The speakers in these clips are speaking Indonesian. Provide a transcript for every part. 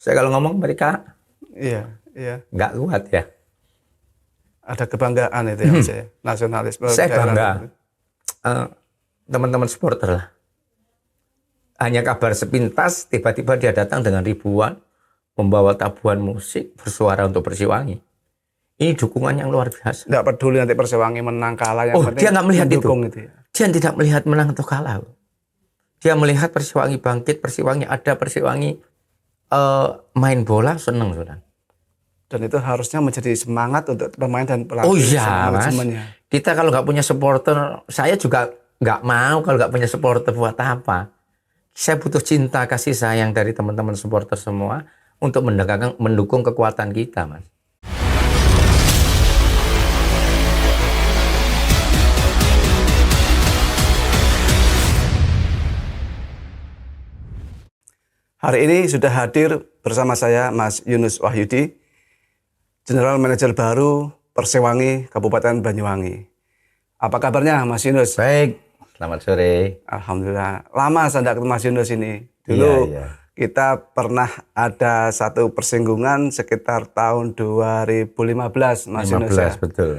Saya kalau ngomong mereka Iya, iya. nggak kuat ya. Ada kebanggaan itu ya, Mas ya. Nasionalisme Saya daerah bangga. itu. Teman-teman supporter lah. Hanya kabar sepintas, tiba-tiba dia datang dengan ribuan, membawa tabuhan musik, bersuara untuk Persiwangi. Ini dukungan yang luar biasa. Nggak peduli nanti Persiwangi menang kalah, yang Oh, penting dia nggak melihat mendukung itu. ya. Dia tidak melihat menang atau kalah. Dia melihat Persiwangi bangkit, Persiwangi ada, Persiwangi main bola, seneng sudah. Dan itu harusnya menjadi semangat untuk pemain dan pelatih. Oh iya, Mas. manajemennya. Kita kalau nggak punya supporter, saya juga nggak mau kalau nggak punya supporter buat apa. Saya butuh cinta kasih sayang dari teman-teman supporter semua untuk mendukung kekuatan kita, Mas. Hari ini sudah hadir bersama saya Mas Yunus Wahyudi, General Manager baru Persiwangi Kabupaten Banyuwangi. Apa kabarnya Mas Yunus? Baik, selamat sore. Alhamdulillah. Lama saya tidak ketemu Mas Yunus ini. Dulu Iya. kita pernah ada satu persinggungan sekitar tahun 2015 Mas Yunus 15, ya. betul.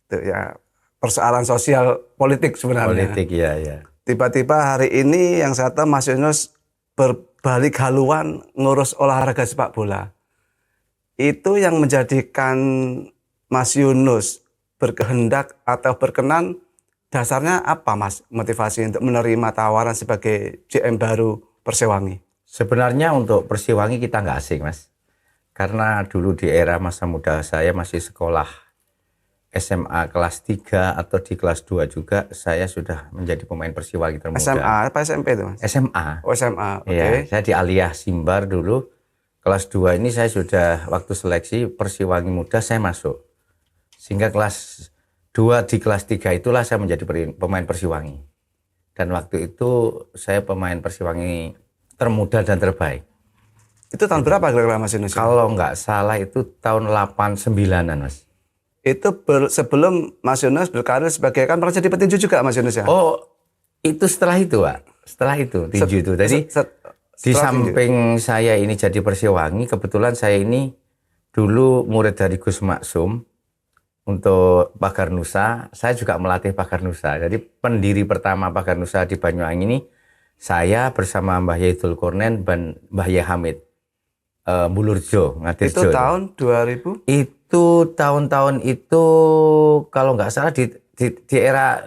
Itu ya persoalan sosial politik sebenarnya. Politik, ya. Tiba-tiba hari ini yang saya tahu Mas Yunus berbalik haluan ngurus olahraga sepak bola. Itu yang menjadikan Mas Yunus berkehendak atau berkenan, dasarnya apa Mas motivasi untuk menerima tawaran sebagai GM baru Persiwangi? Sebenarnya untuk Persiwangi kita nggak asing, Mas. Karena dulu di era masa muda saya masih sekolah SMA kelas 3 atau di kelas 2 juga saya sudah menjadi pemain Persiwangi termuda. SMA apa SMP itu Mas? SMA. Oh SMA, oke. Iya, saya di Aliyah Simbar dulu. Kelas 2 ini saya sudah waktu seleksi Persiwangi muda saya masuk. Sehingga kelas 2 di kelas 3 itulah saya menjadi pemain Persiwangi. Dan waktu itu saya pemain Persiwangi termuda dan terbaik. Itu tahun berapa kira-kira Mas Yunus? Kalau nggak salah itu tahun 89-an, Mas. Itu sebelum Mas Yunus berkarir sebagai, kan pernah jadi petinju juga Mas Yunus ya? Oh, itu setelah itu, Pak. Setelah itu, tinju itu. Jadi di samping saya ini jadi Persiwangi, kebetulan saya ini dulu murid dari Gus Maksum untuk Pagar Nusa. Saya juga melatih Pagar Nusa. Jadi pendiri pertama Pagar Nusa di Banyuwangi ini saya bersama Mbah Yaidul Kornen dan Mbah Hamid Bulurjo, Ngadirjo. Itu tahun 2000? Itu tahun-tahun itu kalau nggak salah di era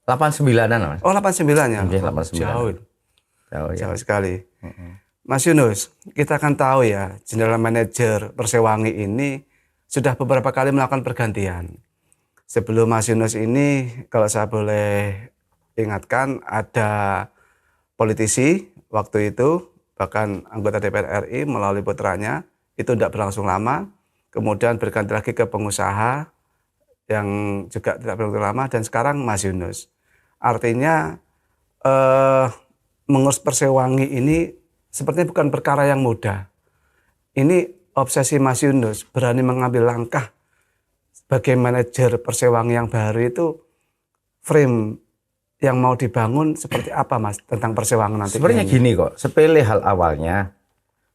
89-an, Mas. Oh 89 ya? Oke, 89. Jauh sekali. Mas Yunus, kita kan tahu ya, General Manager Persiwangi ini sudah beberapa kali melakukan pergantian. Sebelum Mas Yunus ini, kalau saya boleh ingatkan, ada politisi waktu itu, bahkan anggota DPR RI melalui putranya, itu tidak berlangsung lama. Kemudian berganti lagi ke pengusaha yang juga tidak berlangsung lama, dan sekarang Mas Yunus. Artinya mengurus Persiwangi ini sepertinya bukan perkara yang mudah. Ini obsesi Mas Yunus, berani mengambil langkah sebagai manajer Persiwangi yang baru itu, frame yang mau dibangun seperti apa Mas tentang Persiwangi nanti? Sebenarnya gini kok, sepele hal awalnya.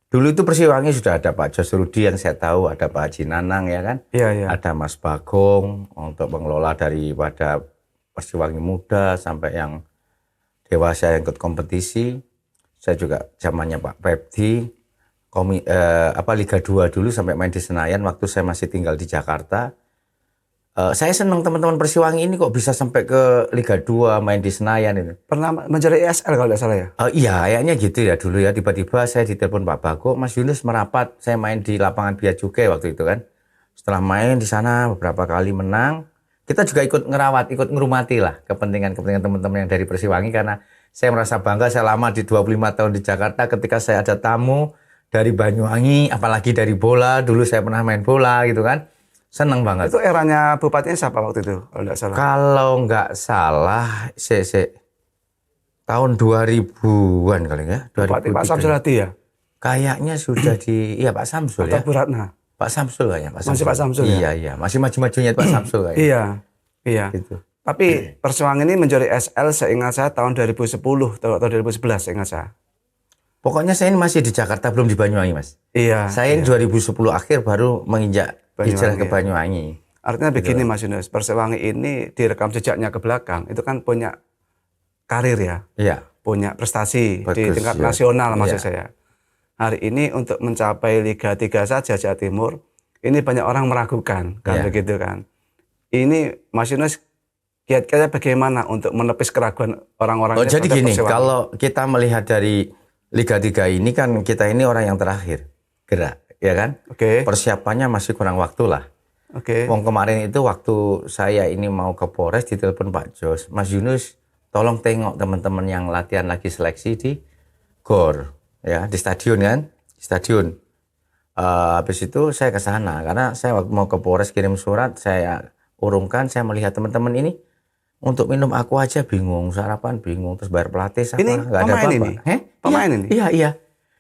Dulu itu Persiwangi sudah ada Pak Jos Rudi yang saya tahu, ada Pak Haji Nanang ya kan? Iya. Ada Mas Bagong untuk pengelola daripada Persiwangi muda sampai yang dewasa yang ikut kompetisi. Saya juga zamannya Pak Pepdi, Liga 2 dulu sampai main di Senayan waktu saya masih tinggal di Jakarta. Saya senang teman-teman Persiwangi ini kok bisa sampai ke Liga 2 main di Senayan itu. Pernah menjadi ESL kalau tidak salah ya? Iya, kayaknya gitu ya dulu ya. Tiba-tiba saya ditelepon Pak Bagong, Mas Yunus merapat. Saya main di lapangan Bia Cukai waktu itu kan. Setelah main di sana beberapa kali menang, kita juga ikut ngerawat, ikut ngerumati lah kepentingan teman-teman yang dari Persiwangi, karena saya merasa bangga. Saya lama di 25 tahun di Jakarta, ketika saya ada tamu dari Banyuwangi, apalagi dari bola, dulu saya pernah main bola gitu kan. Seneng banget. Itu eranya bupatinya siapa waktu itu kalau nggak salah? Kalau nggak salah, tahun 2000-an kali ya. Bupati Pak Samsul Hadi ya? Kayaknya sudah iya Pak Samsul atau ya. Bu Ratna? Pak Samsul kayaknya. Masih Pak Samsul ya? Iya. Masih maju-majunya Pak Samsul kayaknya. Iya. Gitu. Tapi Persiwangi ini menjadi SL seingat saya tahun 2010 atau 2011 seingat saya. Pokoknya saya ini masih di Jakarta, belum di Banyuwangi, Mas. Iya. Saya ini 2010 akhir baru menginjak hijrah ke Banyuwangi. Artinya Gitu begini loh. Mas Yunus, Persewangi ini direkam jejaknya ke belakang, itu kan punya karir ya, Iya, punya prestasi di bagus tingkat ya. nasional maksud Iya. saya. Hari ini untuk mencapai Liga 3 saja Jawa Timur, ini banyak orang meragukan, kan Iya. begitu kan. Ini Mas Yunus kira-kira bagaimana untuk menepis keraguan orang-orang Oh, ini jadi terhadap gini, Persewangi? kalau kita melihat dari Liga 3 ini kan kita ini orang yang terakhir gerak, ya kan? Oke, Persiapannya masih kurang waktu lah. oke. Wong kemarin itu waktu saya ini mau ke Polres ditelepon Pak Jos, Mas Yunus, tolong tengok teman-teman yang latihan lagi seleksi di GOR, ya di stadion kan, di stadion. Habis itu saya ke sana karena saya waktu mau ke Polres kirim surat, saya urungkan, saya melihat teman-teman ini untuk minum aku aja bingung, sarapan bingung, terus bayar pelatih sama Ini nggak ada pemain apa-apa. ini? Heh? Pemain Iya, ini? iya, iya.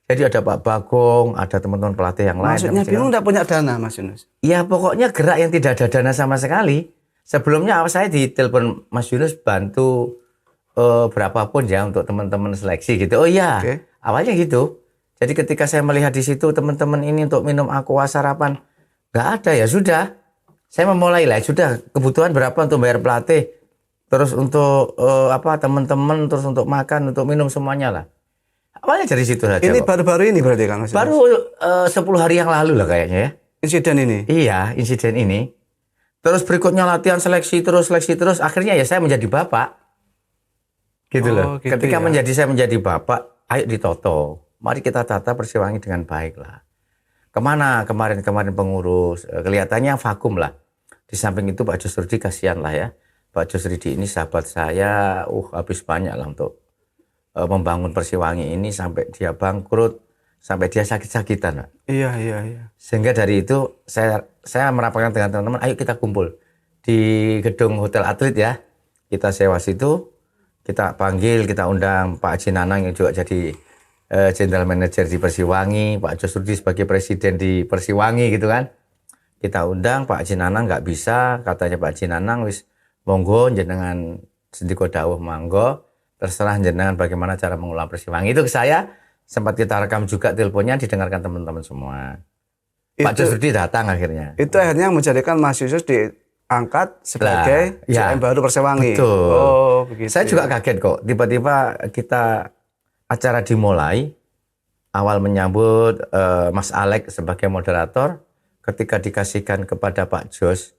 Jadi ada Pak Bagong, ada teman-teman pelatih yang lain. Maksudnya sama bingung tidak punya dana Mas Yunus? ya pokoknya gerak yang tidak ada dana sama sekali. Sebelumnya saya ditelepon Mas Yunus bantu berapapun ya untuk teman-teman seleksi gitu. Oh iya, Oke. awalnya gitu. Jadi ketika saya melihat di situ teman-teman ini untuk minum aqua sarapan nggak ada ya sudah. Saya memulai lah sudah kebutuhan berapa untuk bayar pelatih, terus untuk apa teman-teman, terus untuk makan, untuk minum semuanya lah. Awalnya dari situ saja Ini kok. baru-baru ini berarti kan Mas Yunus? Baru 10 hari yang lalu lah kayaknya ya. Insiden ini? Iya, insiden ini. Terus berikutnya latihan seleksi terus, akhirnya ya saya menjadi bapak. Gitu loh. gitu Ketika ya. saya menjadi bapak, ayo ditoto. Mari kita tata Persiwangi dengan baik lah. Kemana kemarin pengurus? Kelihatannya vakum lah. Di samping itu Pak Jos Rudi kasihan lah ya. Pak Jos Rudi ini sahabat saya, habis banyak lah untuk membangun Persiwangi ini sampai dia bangkrut, sampai dia sakit-sakitan, Pak. Iya, iya, iya. Sehingga dari itu saya merapatkan dengan teman-teman, ayo kita kumpul di gedung Hotel Atlet ya. Kita sewa situ, kita panggil, kita undang Pak Haji Nanang yang juga jadi General Manager di Persiwangi, Pak Jos Rudi sebagai Presiden di Persiwangi gitu kan. Kita undang Pak Haji Nanang nggak bisa, katanya Pak Haji Nanang wis monggo jenengan sendiko dawuh manggo, terserah jenengan bagaimana cara mengelola Persiwangi. Itu ke saya, sempat kita rekam juga teleponnya didengarkan teman-teman semua. Pak Jos Rudi datang akhirnya. Itu akhirnya menjadikan Mas Yunus diangkat sebagai ya, GM baru Persewangi. Betul. Oh, begitu. Saya juga kaget kok. Tiba-tiba kita acara dimulai, awal menyambut Mas Alek sebagai moderator, ketika dikasihkan kepada Pak Jos.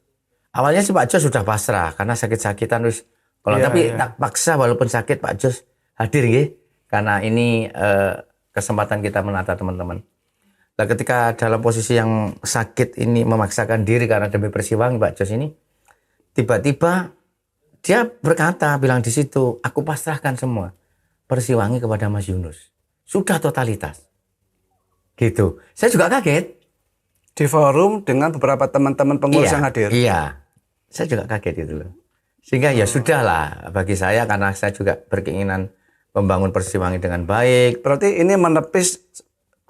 Awalnya sih Pak Jos sudah pasrah karena sakit-sakitan terus. Kalau Iya, tapi iya. tak paksa walaupun sakit Pak Jos hadir nggih. Karena ini kesempatan kita menata teman-teman. Nah, ketika dalam posisi yang sakit ini memaksakan diri karena demi Persiwangi Pak Jos ini, tiba-tiba dia berkata, bilang di situ, aku pasrahkan semua Persiwangi kepada Mas Yunus. Sudah totalitas. Gitu. Saya juga kaget. Di forum dengan beberapa teman-teman pengurus yang hadir. Iya. Saya juga kaget itu loh. Sehingga ya sudahlah bagi saya karena saya juga berkeinginan membangun Persiwangi dengan baik. Berarti ini menepis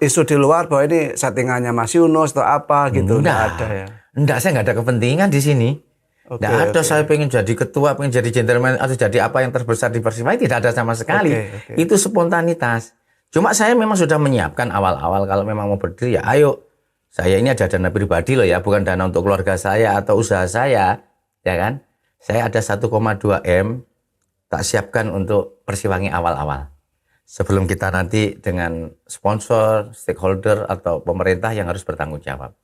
isu di luar bahwa ini settingannya Mas Yunus atau apa gitu. Nggak ada ya. Enggak, saya nggak ada kepentingan di sini. Oke, Nggak ada oke. saya pengen jadi ketua, pengen jadi gentleman atau jadi apa yang terbesar di Persiwangi, tidak ada sama sekali. Oke, oke. Itu spontanitas. Cuma saya memang sudah menyiapkan awal-awal kalau memang mau berdiri ya ayo. Saya ini ada dana pribadi loh ya, bukan dana untuk keluarga saya atau usaha saya, ya kan? Saya ada 1,2 M tak siapkan untuk Persiwangi awal-awal. Sebelum kita nanti dengan sponsor, stakeholder atau pemerintah yang harus bertanggung jawab.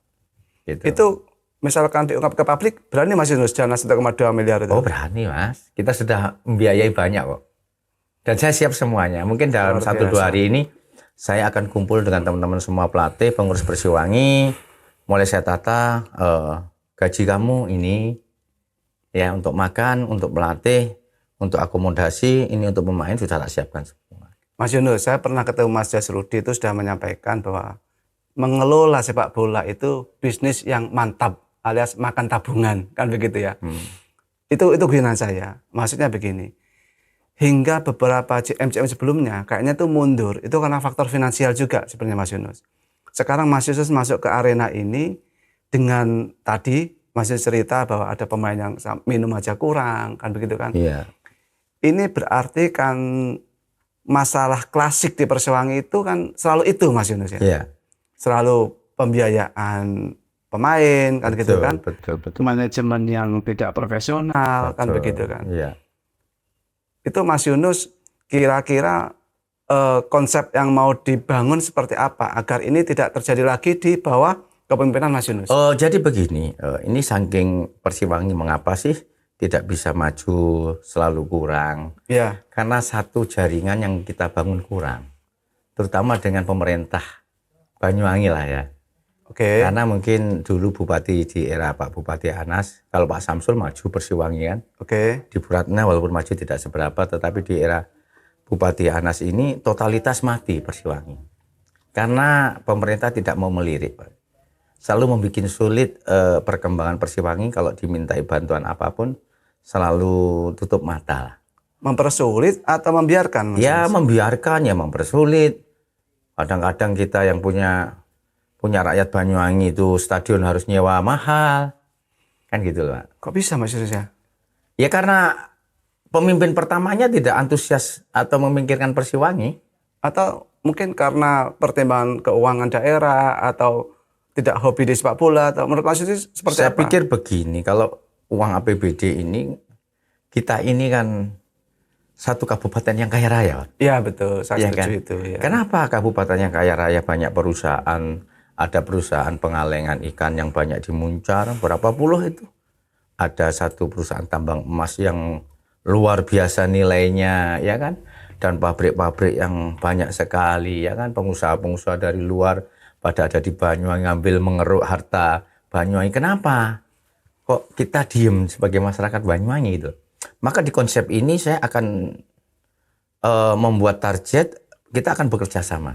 Gitu. Itu misalkan diungkap ke publik, berani Mas Yunus dana 1,2 miliar itu? Oh berani Mas, kita sudah membiayai banyak kok. Dan saya siap semuanya. Mungkin dalam Luar 1-2 biasa. hari ini saya akan kumpul dengan teman-teman semua pelatih, pengurus Persiwangi. Mulai saya tata gaji kamu ini ya untuk makan, untuk pelatih, untuk akomodasi, ini untuk pemain sudah tak siapkan semua. Mas Yunus, saya pernah ketemu Mas Jos Rudi itu sudah menyampaikan bahwa mengelola sepak bola itu bisnis yang mantap alias makan tabungan kan begitu ya. Itu guyonan saya. Maksudnya begini. Hingga beberapa GM sebelumnya kayaknya itu mundur. Itu karena faktor finansial juga sebenarnya Mas Yunus. Sekarang Mas Yunus masuk ke arena ini dengan tadi Mas Yunus cerita bahwa ada pemain yang minum aja kurang kan begitu kan. Iya. Ini berarti kan masalah klasik di Persiwangi itu kan selalu itu Mas Yunus ya. Iya. Selalu pembiayaan pemain kan gitu kan. Betul. Manajemen yang tidak profesional kan begitu kan. Iya. Itu Mas Yunus kira-kira konsep yang mau dibangun seperti apa agar ini tidak terjadi lagi di bawah kepemimpinan Mas Yunus? Jadi begini, ini saking Persiwangi mengapa sih tidak bisa maju, selalu kurang? Ya. Karena satu jaringan yang kita bangun kurang, terutama dengan pemerintah Banyuwangi lah ya. Oke. Karena mungkin dulu bupati di era Pak Bupati Anas, kalau Pak Samsul maju Persiwangi kan. Oke. Di Bu Ratna walaupun maju tidak seberapa, tetapi di era Bupati Anas ini totalitas mati Persiwangi. Karena pemerintah tidak mau melirik, Pak. Selalu membuat sulit perkembangan Persiwangi kalau dimintai bantuan apapun, selalu tutup mata lah. Mempersulit atau membiarkan? Mas Ya Yunus? membiarkan, ya mempersulit. Kadang-kadang kita yang punya rakyat Banyuwangi itu stadion harus nyewa mahal. Kan gitu loh, Pak. Kok bisa Mas Yunus ya? Ya karena pemimpin pertamanya tidak antusias atau memikirkan Persiwangi. Atau mungkin karena pertimbangan keuangan daerah atau tidak hobi di sepak bola atau menurut Mas Yunus seperti Saya apa? pikir begini, kalau uang APBD ini, kita ini kan satu kabupaten yang kaya raya. Iya betul, saya Ya setuju kan? itu. Ya. Kenapa kabupaten yang kaya raya banyak perusahaan, ada perusahaan pengalengan ikan yang banyak di Muncar, berapa puluh itu. Ada satu perusahaan tambang emas yang luar biasa nilainya, ya kan? Dan pabrik-pabrik yang banyak sekali, ya kan? Pengusaha-pengusaha dari luar pada ada di Banyuwangi ngambil mengeruk harta Banyuwangi. Kenapa? Kok kita diem sebagai masyarakat Banyuwangi itu? Maka di konsep ini saya akan membuat target, kita akan bekerja sama.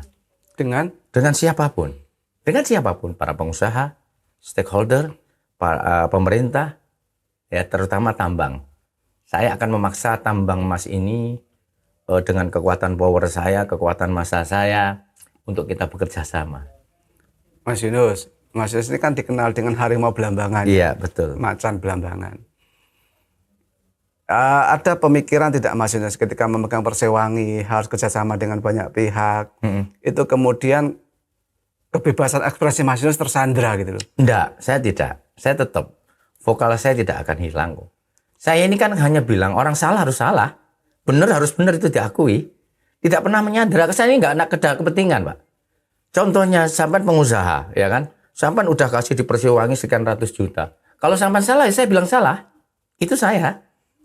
Dengan Siapapun. Dengan siapapun, para pengusaha, stakeholder, pemerintah, ya terutama tambang. Saya akan memaksa tambang emas ini dengan kekuatan power saya, kekuatan massa saya, untuk kita bekerja sama. Mas Yunus ini kan dikenal dengan harimau Belambangan. Iya, betul. Macan Belambangan. Ada pemikiran tidak Mas Yunus ketika memegang Persiwangi harus kerjasama dengan banyak pihak, itu kemudian kebebasan ekspresi Mas Yunus tersandra gitu loh? Enggak, saya tidak. Saya tetap, vokal saya tidak akan hilang kok. Saya ini kan hanya bilang orang salah harus salah, benar harus benar, itu diakui. Tidak pernah menyandera. Saya ini enggak ada kepentingan, Pak. Contohnya sampai pengusaha, ya kan? Sampai udah kasih di Persiwangi sekian ratus juta. Kalau sampai salah, ya saya bilang salah. Itu saya.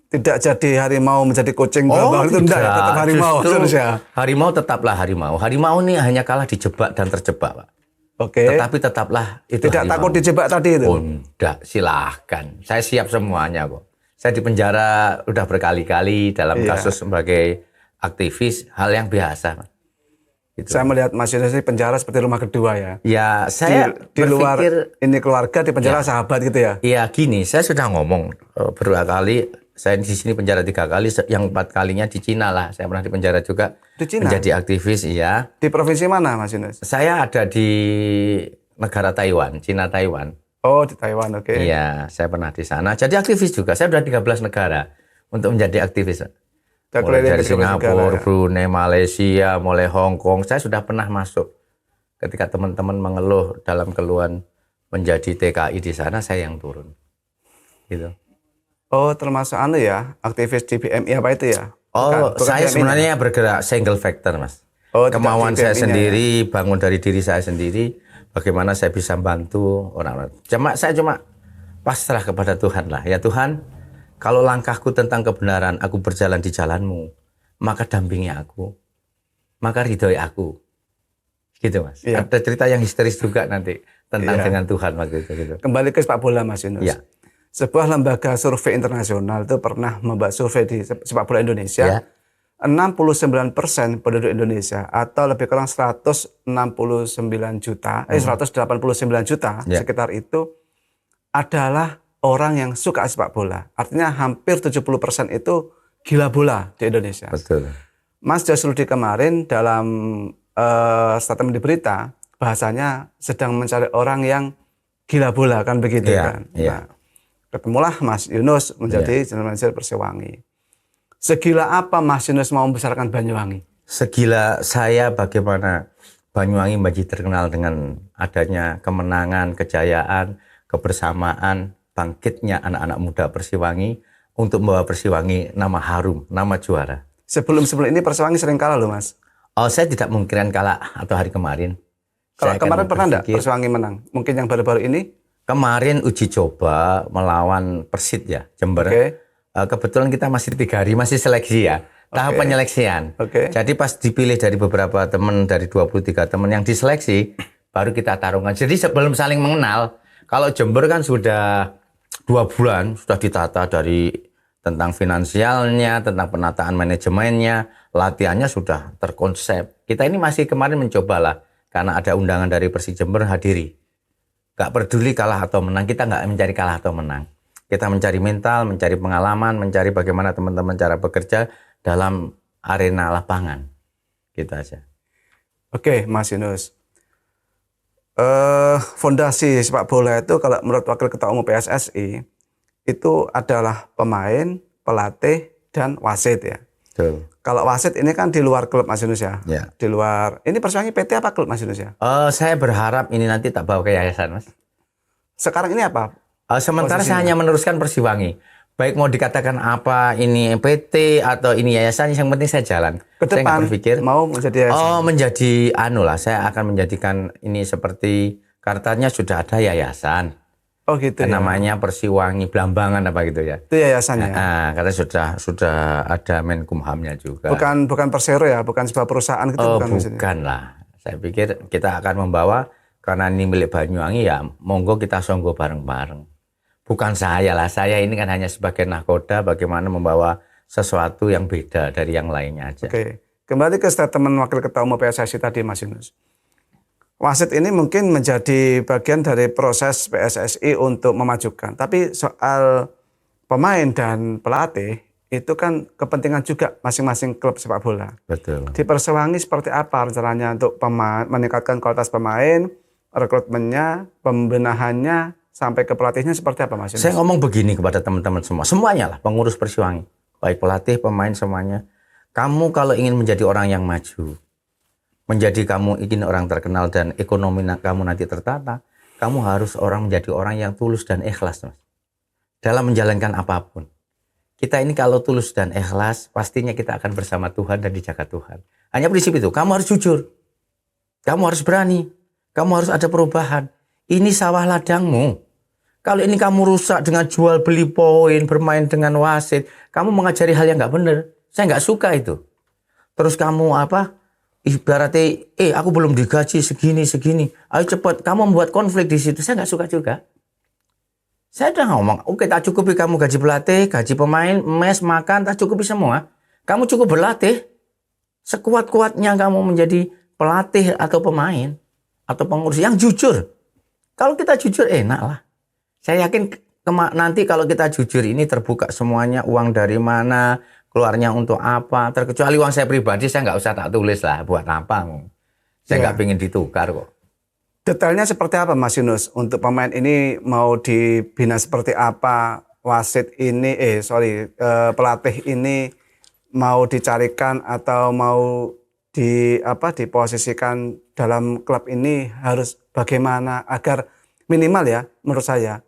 Tidak jadi harimau menjadi kucing Belambangan itu enggak ya, tetap harimau. Ya. Harimau tetaplah harimau. Harimau ini hanya kalah dijebak dan terjebak, Pak. Oke. Tetapi tetaplah itu tidak harimau. takut dijebak tadi itu? Oh, enggak, silahkan. Saya siap semuanya kok. Saya di penjara udah berkali-kali dalam kasus sebagai aktivis, hal yang biasa. Gitu. Saya melihat Mas Yunus ini penjara seperti rumah kedua ya. Ya, saya di luar berpikir, ini keluarga, di penjara sahabat gitu ya. iya gini, saya sudah ngomong beberapa kali. Saya di sini penjara 3 kali, yang 4 kalinya di Cina lah. Saya pernah di penjara juga. Di Cina? Menjadi aktivis, iya. Di provinsi mana Mas Yunus? Saya ada di negara Taiwan, Cina Taiwan. Oh, di Taiwan, oke. Iya, saya pernah di sana. Jadi aktivis juga. Saya sudah 13 negara untuk menjadi aktivis. Mulai dari Singapura, Brunei, Malaysia, mulai Hong Kong. Saya sudah pernah masuk. Ketika teman-teman mengeluh dalam keluhan menjadi TKI di sana, saya yang turun. Gitu. Oh, termasuk aktivis di BMI apa itu ya? Oh, bukan saya BMI sebenarnya bergerak single factor, Mas. Oh, kemauan tidak saya BMI-nya sendiri, bangun dari diri saya sendiri, bagaimana saya bisa bantu orang-orang. Saya cuma pasrah kepada Tuhan lah. Ya Tuhan, kalau langkahku tentang kebenaran, aku berjalan di jalanmu, maka dampingi aku, maka ridhoi aku. Gitu, Mas. Iya. Ada cerita yang histeris juga nanti tentang dengan Tuhan waktu itu. Gitu. Kembali ke sepak bola Mas Yunus. Iya. Sebuah lembaga survei internasional itu pernah membuat survei di sepak bola Indonesia. Ya. 69% penduduk Indonesia atau lebih kurang 189 juta, 189 juta sekitar itu adalah orang yang suka sepak bola. Artinya hampir 70% itu gila bola di Indonesia. Betul. Mas Jasrudi kemarin dalam statement di berita bahasanya sedang mencari orang yang gila bola kan begitu kan. Iya. Nah, ketemulah Mas Yunus menjadi General Manager Persiwangi. Segila apa Mas Yunus mau membesarkan Banyuwangi? segila saya bagaimana Banyuwangi menjadi terkenal dengan adanya kemenangan, kejayaan, kebersamaan, bangkitnya anak-anak muda Persiwangi untuk membawa Persiwangi nama harum, nama juara. Sebelum ini Persiwangi sering kalah loh Mas. Oh, saya tidak mungkin kalah atau hari kemarin. Kalau Saya kemarin akan pernah enggak berpikir, Persiwangi menang? Mungkin yang baru-baru ini? kemarin uji coba melawan Persit ya, Jember. Oke. Kebetulan kita masih 3 hari, masih seleksi ya. Tahap penyeleksian. Oke. Jadi pas dipilih dari beberapa teman, dari 23 teman yang diseleksi, baru kita tarungan. Jadi sebelum saling mengenal, kalau Jember kan sudah 2 bulan, sudah ditata dari tentang finansialnya, tentang penataan manajemennya, latihannya sudah terkonsep. Kita ini masih kemarin mencobalah, karena ada undangan dari Persik Jember hadiri. Gak peduli kalah atau menang, kita gak mencari kalah atau menang. Kita mencari mental, mencari pengalaman, mencari bagaimana teman-teman cara bekerja dalam arena lapangan. Gitu aja. Oke, Mas Yunus. Fondasi sepak bola itu kalau menurut Wakil Ketua Umum PSSI itu adalah pemain, pelatih, dan wasit ya. Betul. Kalau wasit ini kan di luar klub Mas Yunus ya. Ya. Di luar. Ini Persiwangi PT apa klub Mas Yunus ya? Saya berharap ini nanti tak bawa ke yayasan, Mas. Sekarang ini apa? Sementara Posisinya? saya hanya meneruskan Persiwangi. Baik mau dikatakan apa ini PT atau ini yayasan, yang penting saya jalan. Ke Saya nggak depan berpikir mau menjadi yayasan. menjadi lah. Saya akan menjadikan ini seperti kartanya sudah ada yayasan. Oh gitu ya. Namanya Persiwangi Blambangan apa gitu ya. Itu yayasannya. Karena sudah ada Menkumhamnya juga. Bukan Persero ya, bukan sebuah perusahaan gitu bukan maksudnya. Bukan lah. Saya pikir kita akan membawa, karena ini milik Banyuwangi ya, monggo kita songgo bareng-bareng. Bukan saya lah, saya ini kan hanya sebagai nahkoda bagaimana membawa sesuatu yang beda dari yang lainnya aja. Oke. Kembali ke statement Wakil Ketua Umum PSSI tadi Mas Yunus. Wasit ini mungkin menjadi bagian dari proses PSSI untuk memajukan. Tapi soal pemain dan pelatih itu kan kepentingan juga masing-masing klub sepak bola. Betul. Di Persiwangi seperti apa rencananya untuk meningkatkan kualitas pemain, rekrutmennya, pembenahannya, sampai ke pelatihnya seperti apa Mas Yunus? Saya ngomong begini kepada teman-teman semua, semuanya lah pengurus Persiwangi, baik pelatih, pemain, semuanya. Kamu kalau ingin menjadi orang yang maju, kamu ingin orang terkenal dan ekonomi kamu nanti tertata, kamu harus menjadi orang yang tulus dan ikhlas, Mas. Dalam menjalankan apapun. Kita ini kalau tulus dan ikhlas, pastinya kita akan bersama Tuhan dan dijaga Tuhan. Hanya prinsip itu, kamu harus jujur. Kamu harus berani. Kamu harus ada perubahan. Ini sawah ladangmu. Kalau ini kamu rusak dengan jual beli poin, bermain dengan wasit, kamu mengajari hal yang nggak benar. Saya nggak suka itu. Terus kamu ibaratnya, aku belum digaji segini. Ayo cepat, kamu membuat konflik di situ. Saya nggak suka juga. Saya udah ngomong, oke, tak cukupi kamu gaji pelatih, gaji pemain, mes, makan, tak cukupi semua. Kamu cukup berlatih. Sekuat-kuatnya kamu menjadi pelatih atau pemain atau pengurus yang jujur. Kalau kita jujur, enak lah. Saya yakin nanti kalau kita jujur ini terbuka semuanya, uang dari mana, keluarnya untuk apa. Terkecuali uang saya pribadi, saya nggak usah tak tulis lah, buat apa. Saya nggak pengen ditukar kok. Detailnya seperti apa Mas Yunus? Untuk pemain ini mau dibina seperti apa? Wasit ini, pelatih ini mau dicarikan atau mau diposisikan dalam klub ini harus bagaimana agar minimal ya menurut saya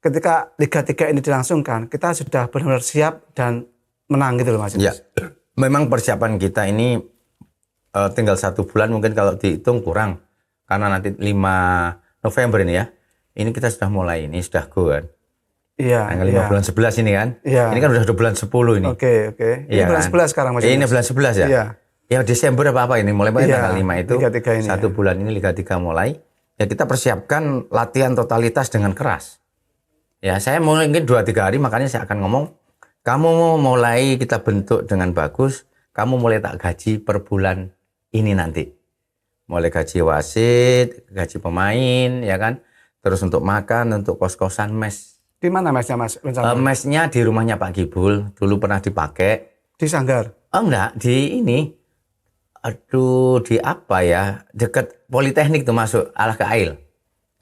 ketika Liga 3 ini dilangsungkan kita sudah benar-benar siap dan menang gitu loh Mas Yunus. Ya, memang persiapan kita ini tinggal 1 bulan mungkin kalau dihitung kurang. Karena nanti 5 November ini ya. Ini kita sudah mulai, ini sudah go kan. Iya. Tanggal 5 bulan 11 ini kan. Iya. Ini kan udah bulan 10 ini. Oke. Ini Iya bulan kan? 11 sekarang Mas Yunus. Ini bulan 11 ya? Iya. Ya Desember apa ini mulai Iya, tanggal 5 itu. Liga 3 ini 1 bulan ini Liga 3 mulai. Ya kita persiapkan latihan totalitas dengan keras. Ya saya mungkin 2-3 hari makanya saya akan ngomong, kamu mulai kita bentuk dengan bagus, kamu mulai tak gaji per bulan ini nanti. Mulai gaji wasit, gaji pemain, ya kan. Terus untuk makan, untuk kos-kosan, mes. Di mana mesnya Mas? Mesnya di rumahnya Pak Gibul, dulu pernah dipakai. Di Sanggar? Oh enggak, di ini. Di apa ya, dekat Politeknik tuh masuk, arah ke Ail.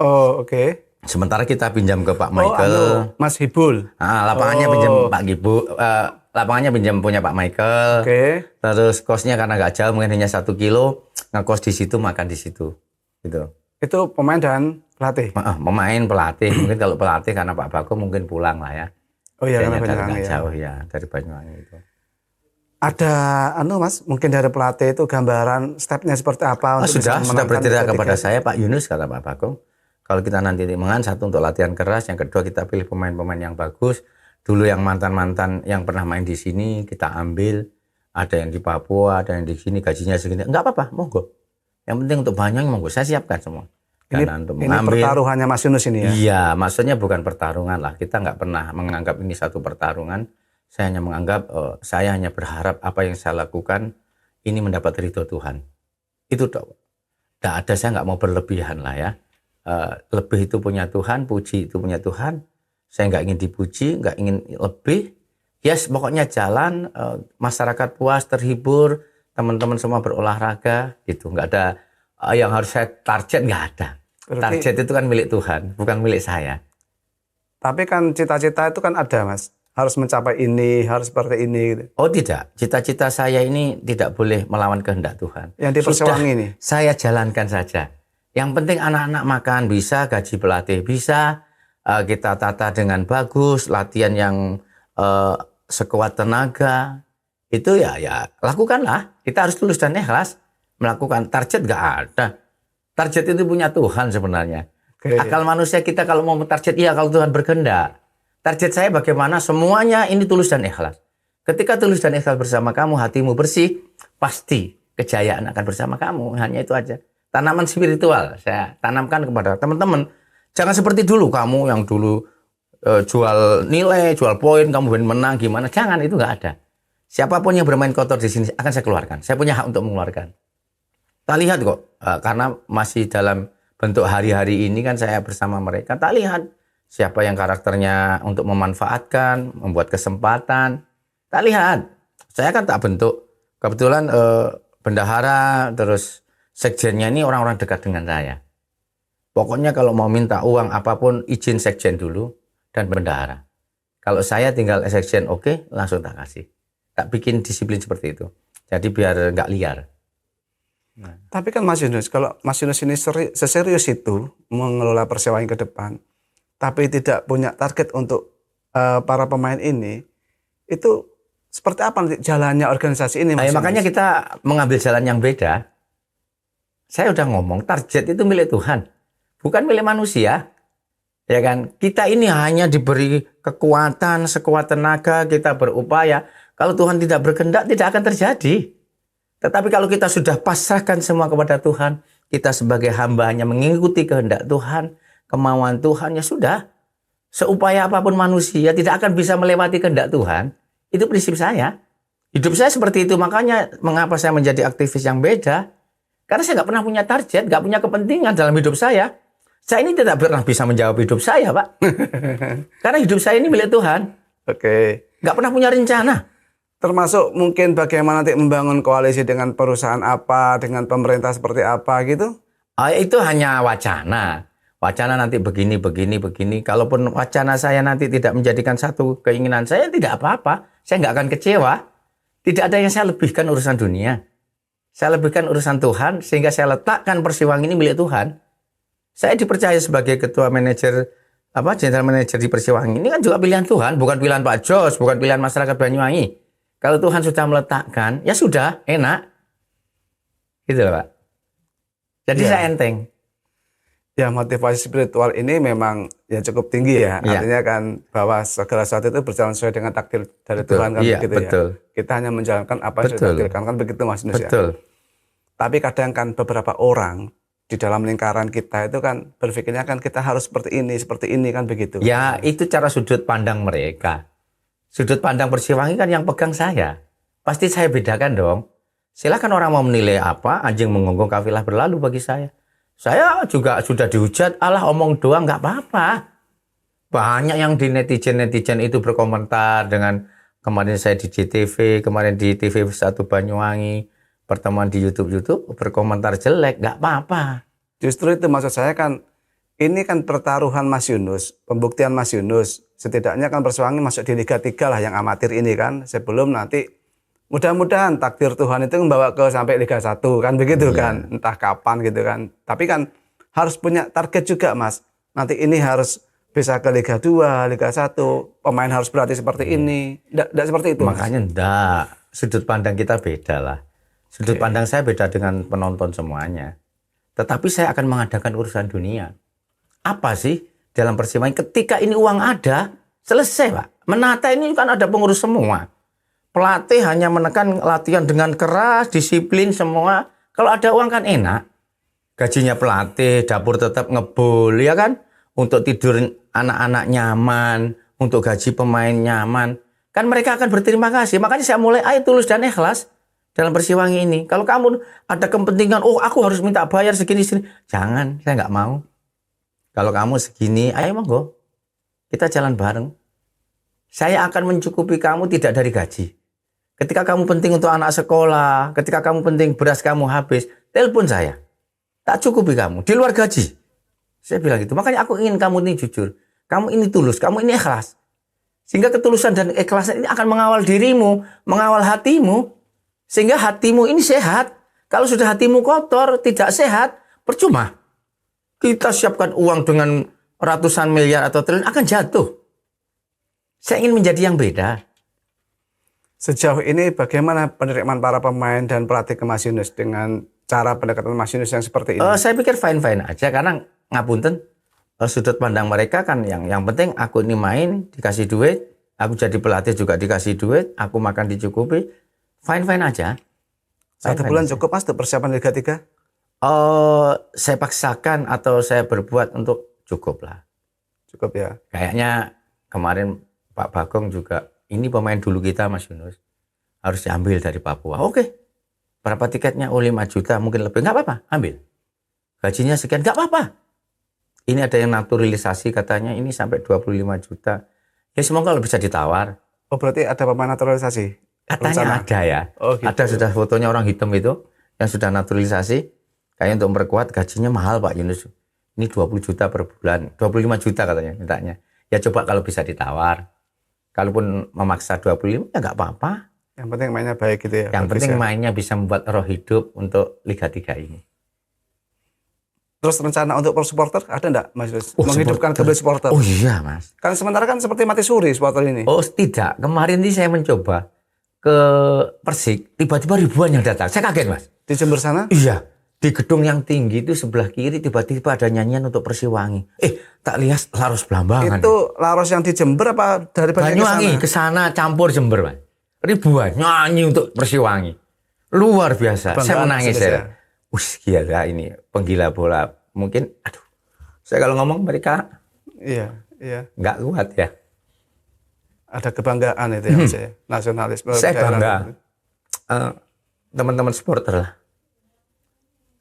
Oh oke. Sementara kita pinjam ke Pak Michael. Mas Hibul. Lapangannya pinjam Pak Gibul, lapangannya pinjam punya Pak Michael. Oke. Terus kosnya karena nggak jauh, mungkin hanya 1 kilo, ngekos di situ, makan di situ. Gitu. Itu pemain dan pelatih. Pemain, pelatih. Mungkin kalau pelatih karena Pak Bako mungkin pulang lah ya. Oh iya, Kayaknya karena dari Banyuwangi nggak ya. jauh ya, dari Banyuwangi itu. Ada Mas, mungkin dari pelatih itu gambaran stepnya seperti apa untuk bisa Sudah memenangkan bercerita Liga kepada 3? saya Pak Yunus, kata Pak Bagong. Kalau kita nanti timungan, satu untuk latihan keras, yang kedua kita pilih pemain-pemain yang bagus. Dulu yang mantan-mantan yang pernah main di sini kita ambil. Ada yang di Papua, ada yang di sini, gajinya segini. Enggak apa-apa, monggo. Yang penting untuk Banyuwangi monggo, saya siapkan semua. Karena untuk Ini mengambil, pertaruhannya Mas Yunus ini ya. iya, maksudnya bukan pertarungan lah. Kita nggak pernah menganggap ini satu pertarungan. Saya hanya menganggap, saya hanya berharap apa yang saya lakukan ini mendapat ridho Tuhan. Itu dong. Nggak ada, saya nggak mau berlebihan lah ya. Lebih itu punya Tuhan, puji itu punya Tuhan. Saya nggak ingin dipuji, nggak ingin lebih. Yes, pokoknya jalan, masyarakat puas, terhibur, teman-teman semua berolahraga, gitu. Nggak ada yang harus saya target, nggak ada. Berarti- Target itu kan milik Tuhan, bukan milik saya. Tapi kan cita-cita itu kan ada Mas. Harus mencapai ini, harus seperti ini gitu. Oh tidak, cita-cita saya ini tidak boleh melawan kehendak Tuhan. Yang di Persewangi ini. Saya jalankan saja. Yang penting anak-anak makan bisa, gaji pelatih bisa, kita tata dengan bagus, latihan yang sekuat tenaga. Itu ya lakukanlah. Kita harus tulus dan ikhlas melakukan. Target nggak ada. Target itu punya Tuhan sebenarnya. Oke. Akal manusia kita kalau mau target, iya kalau Tuhan berkehendak. Target saya bagaimana semuanya ini tulus dan ikhlas. Ketika tulus dan ikhlas bersama kamu, hatimu bersih, pasti kejayaan akan bersama kamu. Hanya itu aja. Tanaman spiritual saya tanamkan kepada teman-teman. Jangan seperti dulu kamu yang dulu jual nilai, jual poin, kamu ingin menang gimana. Jangan, itu nggak ada. Siapapun yang bermain kotor di sini akan saya keluarkan. Saya punya hak untuk mengeluarkan. Tak lihat kok, karena masih dalam bentuk hari-hari ini kan saya bersama mereka. Tak lihat siapa yang karakternya untuk memanfaatkan, membuat kesempatan. Tak lihat. Saya kan tak bentuk. Kebetulan bendahara terus sekjennya ini orang-orang dekat dengan saya. Pokoknya kalau mau minta uang apapun izin sekjen dulu dan bendahara. Kalau saya tinggal sekjen oke, langsung tak kasih. Tak bikin disiplin seperti itu. Jadi biar nggak liar. Tapi kan Mas Yunus, kalau Mas Yunus ini seserius itu mengelola Persewangi ke depan, tapi tidak punya target untuk para pemain ini, itu seperti apa nanti jalannya organisasi ini Mas Yunus? Makanya kita mengambil jalan yang beda. Saya udah ngomong, target itu milik Tuhan, bukan milik manusia. Ya kan? Kita ini hanya diberi kekuatan, sekuat tenaga, kita berupaya. Kalau Tuhan tidak berkehendak, tidak akan terjadi. Tetapi kalau kita sudah pasrahkan semua kepada Tuhan, kita sebagai hamba hanya mengikuti kehendak Tuhan, kemauan Tuhan, ya sudah. Seupaya apapun manusia tidak akan bisa melewati kehendak Tuhan. Itu prinsip saya. Hidup saya seperti itu. Makanya mengapa saya menjadi aktivis yang beda. Karena saya nggak pernah punya target, nggak punya kepentingan dalam hidup saya. Saya ini tidak pernah bisa menjawab hidup saya, Pak. Karena hidup saya ini milik Tuhan. Oke. Nggak pernah punya rencana. Termasuk mungkin bagaimana nanti membangun koalisi dengan perusahaan apa, dengan pemerintah seperti apa gitu? Itu hanya wacana. Wacana nanti begini. Kalaupun wacana saya nanti tidak menjadikan satu keinginan saya, tidak apa-apa. Saya nggak akan kecewa. Tidak ada yang saya lebihkan urusan dunia. Saya lebihkan urusan Tuhan, sehingga saya letakkan Persewangi ini milik Tuhan. Saya dipercaya sebagai ketua manajer, general manager di Persewangi. Ini kan juga pilihan Tuhan, bukan pilihan Pak Jos, bukan pilihan masyarakat Banyuwangi. Kalau Tuhan sudah meletakkan, ya sudah, enak. Gitu loh, Pak. Jadi saya enteng. Ya, motivasi spiritual ini memang ya cukup tinggi ya. Iya. Artinya kan bahwa segala sesuatu itu berjalan sesuai dengan takdir dari Betul. Tuhan kan Iya, begitu betul. ya. Kita hanya menjalankan apa yang sudah Betul. ditakdirkan kan begitu Mas Yunus ya. Betul. Tapi kadang kan beberapa orang di dalam lingkaran kita itu kan berpikirnya kan kita harus seperti ini kan begitu. Ya, itu cara sudut pandang mereka. Sudut pandang Persewangi kan yang pegang saya. Pasti saya bedakan dong. Silakan orang mau menilai apa, anjing menggonggong kafilah berlalu bagi saya. Saya juga sudah dihujat, alah omong doang nggak apa-apa. Banyak yang di netizen itu berkomentar dengan kemarin saya di JTV, kemarin di TV1 Banyuwangi, pertemuan di YouTube berkomentar jelek, nggak apa-apa. Justru itu maksud saya kan ini kan pertaruhan Mas Yunus, pembuktian Mas Yunus. Setidaknya kan Persiwangi masuk di Liga 3 lah yang amatir ini kan. Sebelum nanti mudah-mudahan takdir Tuhan itu membawa ke sampai Liga 1 kan begitu kan. Entah kapan gitu kan. Tapi kan harus punya target juga Mas. Nanti ini harus bisa ke Liga 2, Liga 1. Pemain harus berlatih seperti ini. Tidak seperti itu Makanya enggak. Sudut pandang kita beda lah. Sudut pandang saya beda dengan penonton semuanya. Tetapi saya akan mengadakan urusan dunia. Apa sih dalam Persiwangi? Ketika ini uang ada, selesai Pak. Menata ini kan ada pengurus semua. Pelatih hanya menekan latihan dengan keras, disiplin semua. Kalau ada uang kan enak. Gajinya pelatih, dapur tetap ngebul, ya kan? Untuk tidur anak-anak nyaman, untuk gaji pemain nyaman. Kan mereka akan berterima kasih. Makanya saya mulai ayo tulus dan ikhlas dalam Persiwangi ini. Kalau kamu ada kepentingan, oh aku harus minta bayar segini-segini. Jangan, saya nggak mau. Kalau kamu segini, ayo monggo. Kita jalan bareng. Saya akan mencukupi kamu tidak dari gaji. Ketika kamu penting untuk anak sekolah, ketika kamu penting beras kamu habis, telepon saya. Tak cukupi kamu, di luar gaji. Saya bilang gitu. Makanya aku ingin kamu ini jujur. Kamu ini tulus, kamu ini ikhlas. Sehingga ketulusan dan ikhlasan ini akan mengawal dirimu, mengawal hatimu. Sehingga hatimu ini sehat. Kalau sudah hatimu kotor, tidak sehat, percuma. Kita siapkan uang dengan ratusan miliar atau triliun akan jatuh. Saya ingin menjadi yang beda. Sejauh ini bagaimana penerimaan para pemain dan pelatih ke Mas Yunus dengan cara pendekatan Mas Yunus yang seperti ini? Saya pikir fine-fine aja karena ngapunten sudut pandang mereka kan yang penting aku ini main dikasih duit, aku jadi pelatih juga dikasih duit, aku makan dicukupi, fine-fine aja. Satu bulan cukup Mas untuk persiapan Liga 3? Saya paksakan atau saya berbuat untuk cukup lah. Cukup ya. Kayaknya kemarin Pak Bagong juga, ini pemain dulu kita Mas Yunus, harus diambil dari Papua. Oke. Berapa tiketnya? Oh 5 juta, mungkin lebih. Nggak apa-apa, ambil. Gajinya sekian, nggak apa-apa. Ini ada yang naturalisasi katanya, ini sampai 25 juta. Ya semoga bisa ditawar. Oh berarti ada pemain naturalisasi? Katanya ada ya. Oh, gitu. Ada sudah fotonya orang hitam itu, yang sudah naturalisasi. Kayaknya untuk memperkuat gajinya mahal Pak Yunus. Ini 20 juta per bulan. 25 juta katanya mintanya. Ya coba kalau bisa ditawar. Kalaupun memaksa 25 ya nggak apa-apa. Yang penting mainnya baik gitu ya. Yang penting ya. mainnya bisa membuat roh hidup untuk Liga 3 ini. Terus rencana untuk supporter ada enggak Mas Yunus? Menghidupkan kembali supporter. Oh iya Mas. Kan sementara kan seperti mati suri supporter ini. Oh tidak. Kemarin ini saya mencoba ke Persik. Tiba-tiba ribuan yang datang. Saya kaget Mas. Di Jember sana? Iya. Di gedung yang tinggi itu sebelah kiri tiba-tiba ada nyanyian untuk Persiwangi. Tak lihat Laros Blambangan. Itu Laros yang di Jember apa dari Banyuwangi ke sana campur Jember, Mas. Ribuan nyanyi untuk Persiwangi. Luar biasa. Banggaan saya menangis ya. saya. Gila ini penggila bola. Mungkin saya kalau ngomong mereka iya. nggak kuat ya. Ada kebanggaan itu ya, Mas ya. Nasionalisme. Saya bangga. Teman-teman supporter lah.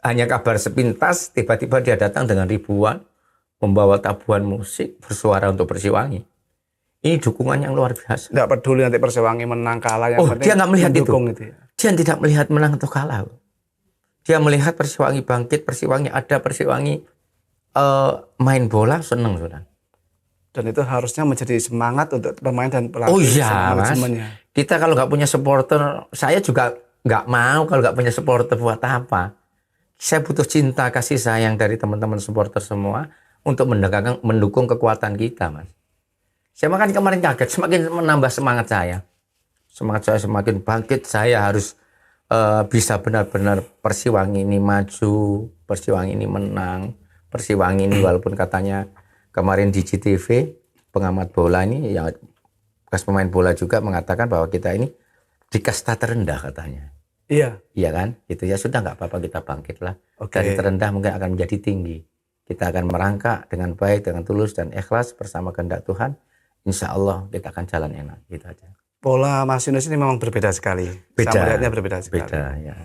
Hanya kabar sepintas, tiba-tiba dia datang dengan ribuan, membawa tabuhan musik, bersuara untuk Persiwangi. Ini dukungan yang luar biasa. Nggak peduli nanti Persiwangi menang kalah. Yang penting dia nggak melihat itu. ya. Dia tidak melihat menang atau kalah. Dia melihat Persiwangi bangkit, Persiwangi ada, Persiwangi main bola, senang sudah. Dan itu harusnya menjadi semangat untuk pemain dan pelatih. Oh iya Mas. Kita kalau nggak punya supporter, saya juga nggak mau kalau nggak punya supporter buat apa. Saya butuh cinta kasih sayang dari teman-teman supporter semua untuk mendukung kekuatan kita, Mas. Saya makan kemarin kaget, semakin menambah semangat saya. Semangat saya semakin bangkit, saya harus bisa benar-benar Persiwangi ini maju, Persiwangi ini menang, Persiwangi ini walaupun katanya kemarin di GTV, pengamat bola ini, yang bekas pemain bola juga mengatakan bahwa kita ini di kasta terendah katanya. Iya. Iya kan? Itu ya sudah nggak apa-apa kita bangkitlah. Oke. Dari terendah mungkin akan menjadi tinggi. Kita akan merangkak dengan baik, dengan tulus dan ikhlas bersama kehendak Tuhan. Insya Allah kita akan jalan enak. Gitu aja. Pola Mas Yunus ini memang berbeda sekali. Beda. Saya melihatnya berbeda sekali. Beda ya.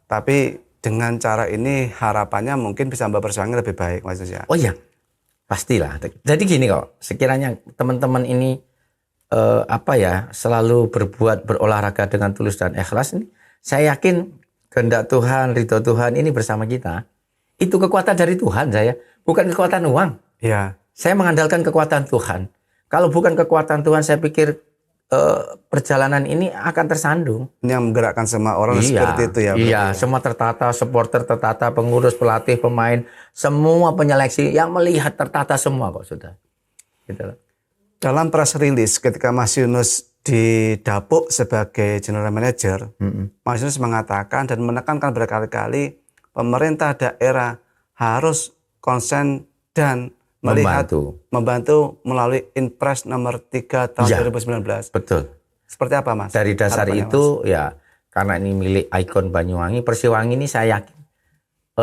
Tapi dengan cara ini harapannya mungkin bisa membawa Persiwangi lebih baik Mas Yunus ya. Oh iya, pastilah. Jadi gini kok, sekiranya teman-teman ini selalu berolahraga dengan tulus dan ikhlas ini, saya yakin kehendak Tuhan, ridho Tuhan ini bersama kita. Itu kekuatan dari Tuhan saya, bukan kekuatan uang. Ya, Saya mengandalkan kekuatan Tuhan. Kalau bukan kekuatan Tuhan, saya pikir perjalanan ini akan tersandung. ini yang menggerakkan semua orang seperti itu ya. Iya, berarti ya. semua tertata, supporter tertata, pengurus, pelatih, pemain, semua penyeleksi yang melihat tertata semua kok sudah. Gitu loh. Dalam press release ketika Mas Yunus didapuk sebagai general manager, Mas Yunus mengatakan dan menekankan berkali-kali pemerintah daerah harus konsen dan melihat membantu melalui Inpres nomor 3 tahun Ya, 2019. betul. Seperti apa, Mas? Dari dasar Harapannya, itu ya karena ini milik ikon Banyuwangi, Persiwangi ini saya yakin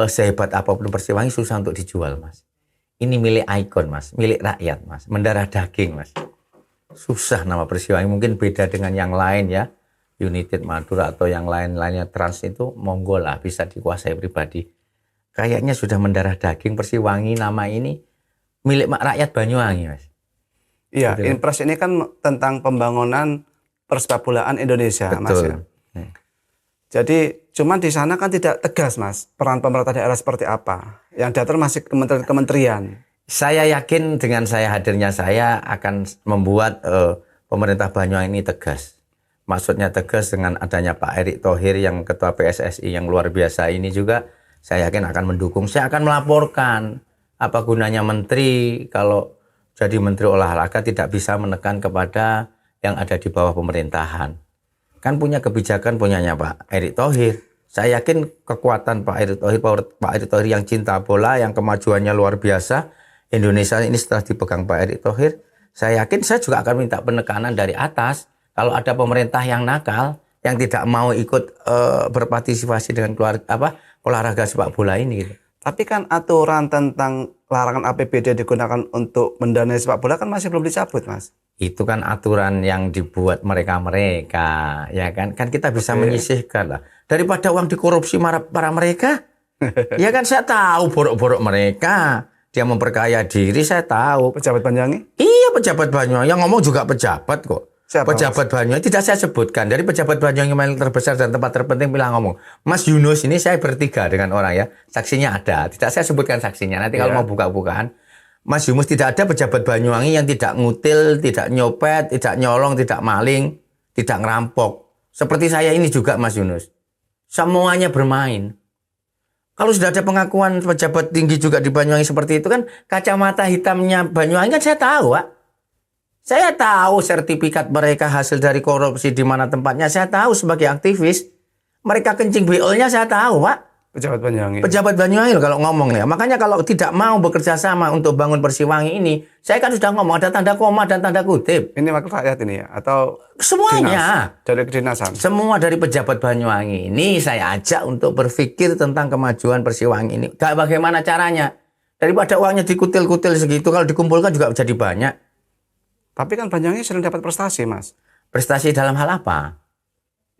sehebat apapun Persiwangi susah untuk dijual, Mas. Ini milik ikon, Mas, milik rakyat, Mas, mendarah daging, Mas. Susah nama Persiwangi, mungkin beda dengan yang lain ya. United Madura atau yang lain-lainnya Trans itu monggo lah bisa dikuasai pribadi. Kayaknya sudah mendarah daging Persiwangi nama ini milik rakyat Banyuwangi, Mas. Iya, Betul. Inpres ini kan tentang pembangunan persepak bolaan Indonesia, Mas ya. Jadi cuman di sana kan tidak tegas, Mas, peran pemerintah daerah seperti apa. Yang diatur masih kementerian-kementerian. Saya yakin dengan hadirnya saya akan membuat pemerintah Banyuwangi ini tegas. Maksudnya tegas dengan adanya Pak Erick Thohir yang ketua PSSI yang luar biasa ini juga saya yakin akan mendukung. Saya akan melaporkan apa gunanya menteri kalau jadi menteri olahraga tidak bisa menekan kepada yang ada di bawah pemerintahan. Kan punya kebijakan punyanya Pak Erick Thohir. Saya yakin kekuatan Pak Erick Thohir yang cinta bola, yang kemajuannya luar biasa. Indonesia ini setelah dipegang Pak Erick Thohir, saya yakin saya juga akan minta penekanan dari atas. Kalau ada pemerintah yang nakal, yang tidak mau ikut berpartisipasi dengan olahraga sepak bola ini. Gitu. Tapi kan aturan tentang larangan APBD digunakan untuk mendanai sepak bola kan masih belum dicabut, Mas. Itu kan aturan yang dibuat mereka, ya kan? Kan kita bisa menyisihkan lah. Daripada uang dikorupsi para mereka, ya kan saya tahu borok-borok mereka. Dia memperkaya diri, saya tahu. Pejabat Banyuwangi? Iya, pejabat Banyuwangi. Yang ngomong juga pejabat kok. Siapa, pejabat Banyuwangi, tidak saya sebutkan. Dari pejabat Banyuwangi yang terbesar dan tempat terpenting bilang ngomong. Mas Yunus ini saya bertiga dengan orang ya. Saksinya ada. Tidak saya sebutkan saksinya. Nanti kalau mau buka-bukaan. Mas Yunus tidak ada pejabat Banyuwangi yang tidak ngutil, tidak nyopet, tidak nyolong, tidak maling, tidak ngerampok. Seperti saya ini juga Mas Yunus. Semuanya bermain. Kalau sudah ada pengakuan pejabat tinggi juga di Banyuwangi seperti itu kan kacamata hitamnya Banyuwangi kan saya tahu, Pak. Saya tahu sertifikat mereka hasil dari korupsi di mana tempatnya. Saya tahu sebagai aktivis. Mereka kencing BO-nya saya tahu, Pak. Pejabat Banyuwangi. Pejabat Banyuwangi loh kalau ngomong ya. Makanya kalau tidak mau bekerja sama untuk bangun Persiwangi ini, saya kan sudah ngomong ada tanda koma dan tanda kutip. Ini wakil rakyat ini ya? Atau semuanya dinas, dari kedinasan? Semua dari pejabat Banyuwangi ini saya ajak untuk berpikir tentang kemajuan Persiwangi ini. Bagaimana caranya? Daripada uangnya dikutil-kutil segitu, kalau dikumpulkan juga jadi banyak. Tapi kan Banyuwangi sering dapat prestasi, Mas. Prestasi dalam hal apa?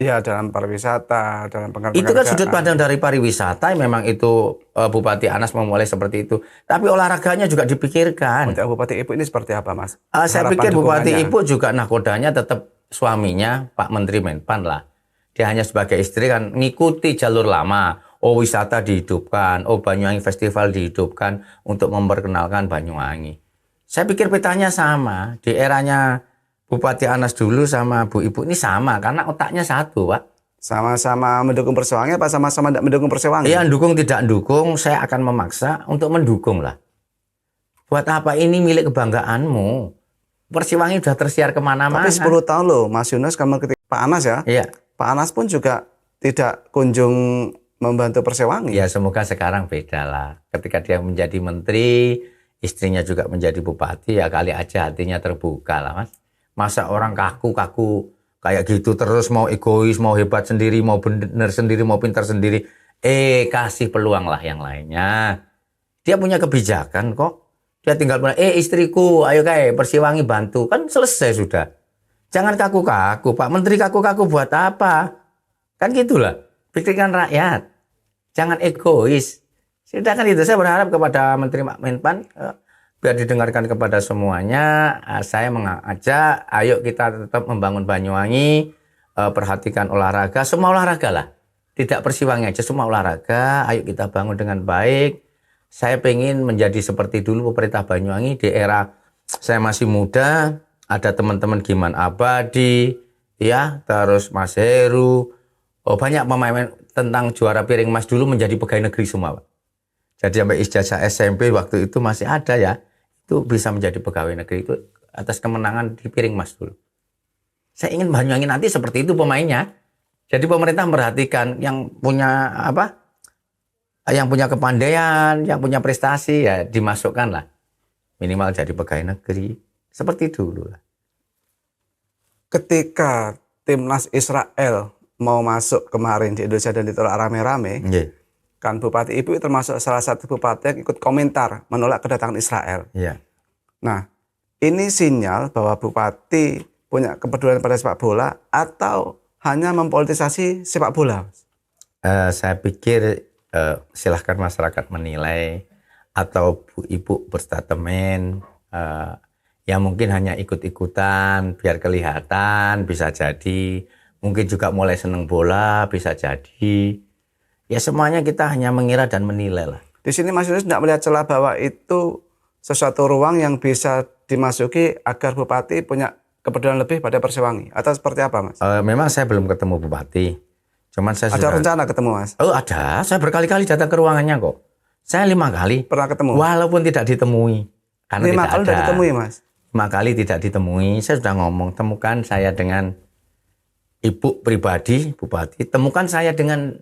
Ya, dalam pariwisata, dalam penghargaan. Itu kan sudut pandang dari pariwisata, memang itu Bupati Anas memulai seperti itu. Tapi olahraganya juga dipikirkan. Untuk Bupati Ibu ini seperti apa, Mas? Saya pikir Bupati Ibu juga nakodanya tetap suaminya Pak Menteri Menpan lah. Dia hanya sebagai istri kan ngikuti jalur lama. Oh, wisata dihidupkan, oh Banyuwangi Festival dihidupkan untuk memperkenalkan Banyuwangi. Saya pikir petanya sama. Di eranya Bupati Anas dulu sama Bu Ibu ini sama karena otaknya satu, Pak. Sama-sama mendukung Persiwangi apa sama-sama tidak mendukung Persiwangi? Iya, dukung tidak dukung, saya akan memaksa untuk mendukung lah. Buat apa ini milik kebanggaanmu? Persiwangi sudah tersiar kemana-mana. Tapi 10 tahun loh, Mas Yunus, kamu ketika Pak Anas ya? Iya. Pak Anas pun juga tidak kunjung membantu Persiwangi. Ya, semoga sekarang beda lah. Ketika dia menjadi menteri, istrinya juga menjadi bupati, ya kali aja hatinya terbuka lah, Mas. Masa orang kaku-kaku kayak gitu terus mau egois, mau hebat sendiri, mau benar sendiri, mau pintar sendiri. Kasih peluang lah yang lainnya. Dia punya kebijakan kok. Dia tinggal bilang, istriku, ayo kayak Persiwangi bantu. Kan selesai sudah. Jangan kaku-kaku. Pak Menteri kaku-kaku buat apa? Kan gitulah. Pikirkan rakyat. Jangan egois. Sudah kan itu. Saya berharap kepada Menteri Menpan, biar didengarkan kepada semuanya, saya mengajak, ayo kita tetap membangun Banyuwangi, perhatikan olahraga, semua olahraga lah. Tidak Persiwangi aja, semua olahraga, ayo kita bangun dengan baik. Saya pengen menjadi seperti dulu pemerintah Banyuwangi di era saya masih muda, ada teman-teman Giman Abadi, ya, terus Mas Heru, banyak pemain tentang juara piring emas dulu menjadi pegawai negeri semua, Pak. Jadi sampai ijazah SMP waktu itu masih ada ya, itu bisa menjadi pegawai negeri itu atas kemenangan di piring emas dulu. Saya ingin Banyuwangi nanti seperti itu pemainnya. Jadi pemerintah memperhatikan yang punya apa? Yang punya kepandaian, yang punya prestasi ya dimasukkan lah. Minimal jadi pegawai negeri. Seperti dulu lah. Ketika timnas Israel mau masuk kemarin di Indonesia dan ditolak rame-rame, Iya. kan Bupati Ibu termasuk salah satu bupati yang ikut komentar menolak kedatangan Israel. Iya. Nah, ini sinyal bahwa Bupati punya kepedulian pada sepak bola atau hanya mempolitisasi sepak bola? Saya pikir silahkan masyarakat menilai atau Bu Ibu berstatemen yang mungkin hanya ikut-ikutan biar kelihatan bisa jadi, mungkin juga mulai seneng bola bisa jadi. Ya semuanya kita hanya mengira dan menilai lah. Di sini Mas Yunus tidak melihat celah bahwa itu sesuatu ruang yang bisa dimasuki agar Bupati punya kepedulian lebih pada Persewangi atau seperti apa, Mas? Memang saya belum ketemu Bupati. Cuman saya Ada rencana ketemu, Mas? Oh ada, saya berkali-kali datang ke ruangannya kok. Saya 5 kali. Pernah ketemu? Walaupun tidak ditemui. Karena 5 tidak kali ada. sudah ditemui, Mas? 5 kali tidak ditemui. Saya sudah ngomong, temukan saya dengan Ibu pribadi, Bupati. Temukan saya dengan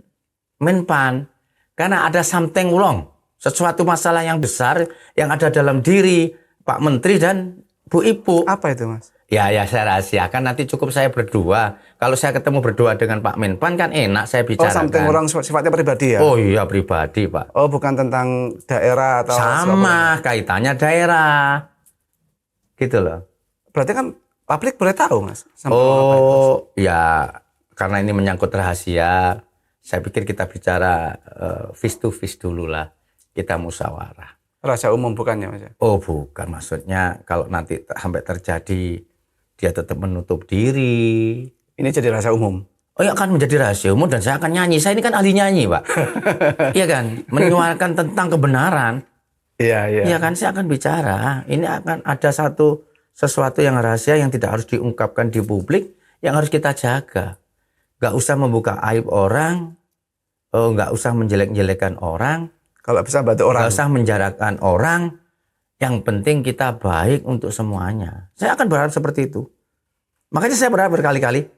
Menpan. Karena ada something wrong. Sesuatu masalah yang besar yang ada dalam diri Pak Menteri dan Bu Ibu. Apa itu, Mas? Ya saya rahasiakan, nanti cukup saya berdua. Kalau saya ketemu berdua dengan Pak Menpan kan enak saya Oh, bicarakan. something orang sifatnya pribadi ya? Oh iya pribadi Pak. Oh, bukan tentang daerah atau... Sama kaitannya daerah. Gitu loh. Berarti kan publik boleh tahu, Mas? Oh ya karena ini menyangkut rahasia. Saya pikir kita bicara face to face dulu lah. Kita musyawarah. Rahasia umum bukannya, Mas? Oh bukan, maksudnya kalau nanti sampai terjadi dia tetap menutup diri. Ini jadi rahasia umum. Oh ya akan menjadi rahasia umum dan saya akan nyanyi. Saya ini kan ahli nyanyi, Pak. Iya kan? Menyuarakan tentang kebenaran. Iya, iya. Iya kan? Saya akan bicara. Ini akan ada sesuatu yang rahasia yang tidak harus diungkapkan di publik, yang harus kita jaga. Gak usah membuka aib orang, gak usah menjelek-jelekan orang, Kalau bisa bantu orang. gak usah menjarakan orang. Yang penting kita baik untuk semuanya. Saya akan berharap seperti itu. Makanya saya berharap berkali-kali.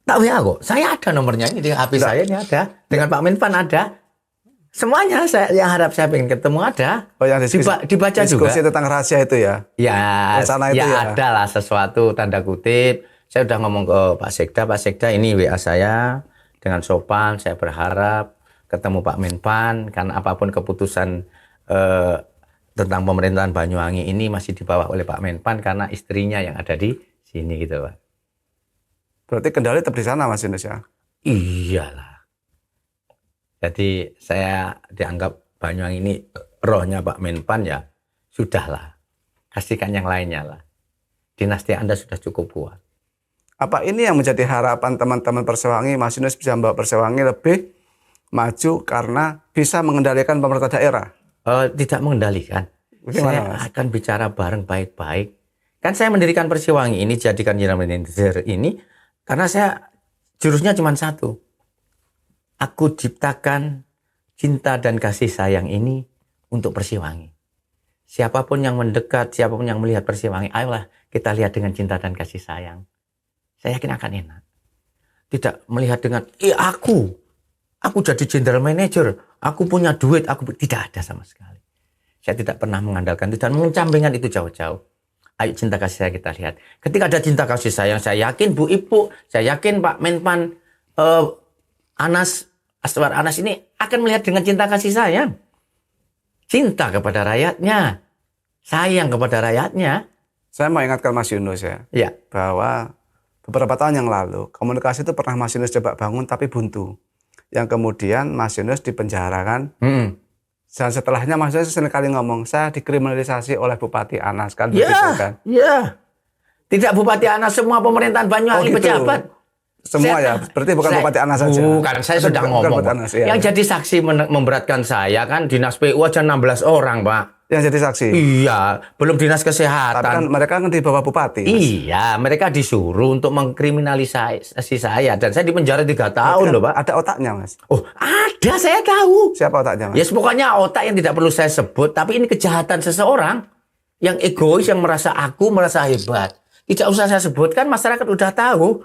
Tak WA kok. Saya ada nomornya ini di HP saya ini ada. Dengan Pak Menpan ada. Semuanya saya yang harap saya pengen ketemu ada. Oh, yang Dibaca diskusi juga. tentang rahasia itu ya? Ya, Rencana itu ya? ada lah sesuatu tanda kutip. Saya udah ngomong ke Pak Sekda ini WA saya dengan sopan. Saya berharap ketemu Pak Menpan karena apapun keputusan tentang pemerintahan Banyuwangi ini masih dibawa oleh Pak Menpan karena istrinya yang ada di sini gitu Pak. Berarti kendali tetap di sana, Mas Yunus ya? Iyalah. Jadi saya dianggap Banyuwangi ini rohnya Pak Menpan ya sudahlah. Kasihkan yang lainnya lah. Dinasti Anda sudah cukup kuat. Apa ini yang menjadi harapan teman-teman Persewangi, Mas Yunus bisa membawa Persewangi lebih maju karena bisa mengendalikan pemerintah daerah? Tidak mengendalikan. Bagaimana, Saya Mas? akan bicara bareng baik-baik. Kan saya mendirikan Persewangi ini, jadikan general manager ini, karena saya jurusnya cuma satu. Aku ciptakan cinta dan kasih sayang ini untuk Persewangi. Siapapun yang mendekat, siapapun yang melihat Persewangi, ayolah kita lihat dengan cinta dan kasih sayang. Saya yakin akan enak. Tidak melihat dengan, aku jadi general manager, aku punya duit, tidak ada sama sekali. Saya tidak pernah mengandalkan itu dan mengecampingkan itu jauh-jauh. Ayo cinta kasih sayang kita lihat. Ketika ada cinta kasih sayang, saya yakin Bu Ibu, saya yakin Pak Menpan, Aswar Anas ini akan melihat dengan cinta kasih sayang. Cinta kepada rakyatnya, sayang kepada rakyatnya. Saya mau ingatkan Mas Yunus ya, Ya. bahwa beberapa tahun yang lalu komunikasi itu pernah Mas Yunus coba bangun tapi buntu. Yang kemudian Mas Yunus dipenjarakan. Dan setelahnya Mas Yunus sekali ngomong, saya dikriminalisasi oleh Bupati Anas kan begitu kan? Ya. Tidak Bupati Anas, semua pemerintahan Banyuwangi gitu. pejabat. semua ya. Berarti bukan Bupati Anas saja. Bukan, saya Itu sudah bukan ngomong. Bupati Pak. Anas, ya. Yang jadi saksi memberatkan saya kan dinas PU aja 16 orang, Pak. Yang jadi saksi. Iya, belum dinas kesehatan. Tapi kan mereka kan di bawah bupati. Mas. Iya, mereka disuruh untuk mengkriminalisasi saya dan saya dipenjara 3 tahun Kan loh, Pak. ada otaknya, Mas. Oh, ada, saya tahu. Siapa otaknya, Mas? Ya, pokoknya otak yang tidak perlu saya sebut, tapi ini kejahatan seseorang yang egois, yang merasa hebat. Tidak usah saya sebutkan, masyarakat udah tahu.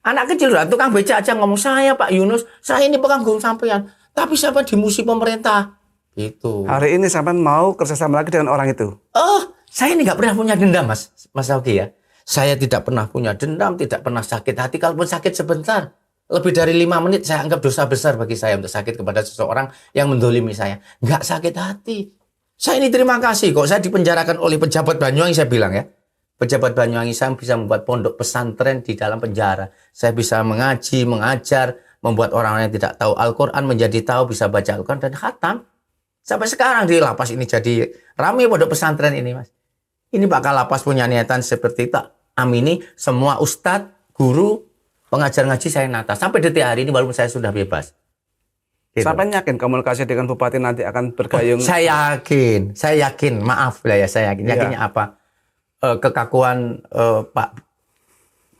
Anak kecil, tukang beca aja ngomong, saya Pak Yunus, saya ini penganggur sampean. Tapi siapa di musim pemerintah? Gitu. Hari ini sampean mau kerjasama lagi dengan orang itu? Oh, saya ini nggak pernah punya dendam, Mas Oki ya. Saya tidak pernah punya dendam, tidak pernah sakit hati. Kalaupun sakit sebentar, lebih dari 5 menit, saya anggap dosa besar bagi saya untuk sakit kepada seseorang yang mendolimi saya. Nggak sakit hati. Saya ini terima kasih kok. Saya dipenjarakan oleh pejabat Banyuwangi, saya bilang ya. Pejabat Banyuwangi, saya bisa membuat pondok pesantren di dalam penjara. Saya bisa mengaji, mengajar, membuat orang-orang yang tidak tahu Al-Quran menjadi tahu, bisa baca Al-Quran dan khatam. Sampai sekarang di lapas ini jadi ramai pondok pesantren ini, Mas. Ini bakal lapas punya niatan seperti tak amini semua ustadz, guru, pengajar ngaji saya nata. Sampai detik hari ini walaupun saya sudah bebas. Gitu. Sampai yakin komunikasi dengan bupati nanti akan bergayung? Saya yakin. Maaf lah ya, saya yakin. Yakinnya apa? Kekakuan Pak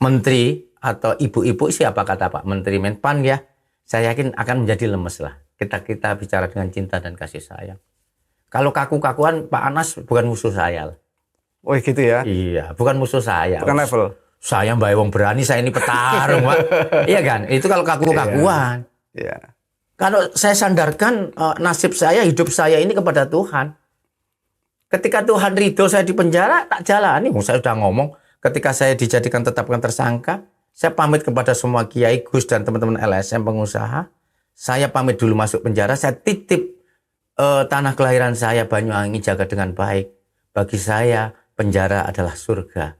Menteri atau ibu-ibu, siapa kata Pak Menteri Menpan ya, saya yakin akan menjadi lemes lah. Kita bicara dengan cinta dan kasih sayang. Kalau kaku-kakuan, Pak Anas bukan musuh saya. Oh gitu ya? Iya, bukan musuh saya. Bukan level? Saya Mbak Wong berani, saya ini petarung, Pak. Iya kan? Itu kalau kaku-kakuan. Iya. Kalau saya sandarkan nasib saya, hidup saya ini kepada Tuhan. Ketika Tuhan ridho saya di penjara, tak jalani. Saya sudah ngomong, ketika saya dijadikan tetapkan tersangka, saya pamit kepada semua kiai, Gus dan teman-teman LSM pengusaha. Saya pamit dulu masuk penjara, saya titip tanah kelahiran saya Banyuwangi, jaga dengan baik. Bagi saya penjara adalah surga,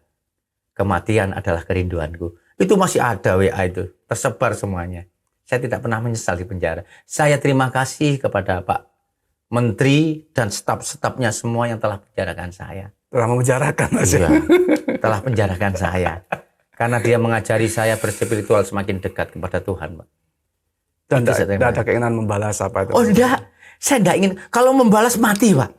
kematian adalah kerinduanku. Itu masih ada WA itu, tersebar semuanya. Saya tidak pernah menyesal di penjara. Saya terima kasih kepada Pak Menteri dan staf-stafnya semua yang telah penjarakan saya. Telah memenjarakan, Mas. Iya, telah penjarakan saya. Karena dia mengajari saya berspiritual semakin dekat kepada Tuhan, Pak. Dan tidak ada keinginan membalas apa itu? Oh enggak, saya enggak ingin. Kalau membalas mati, Pak.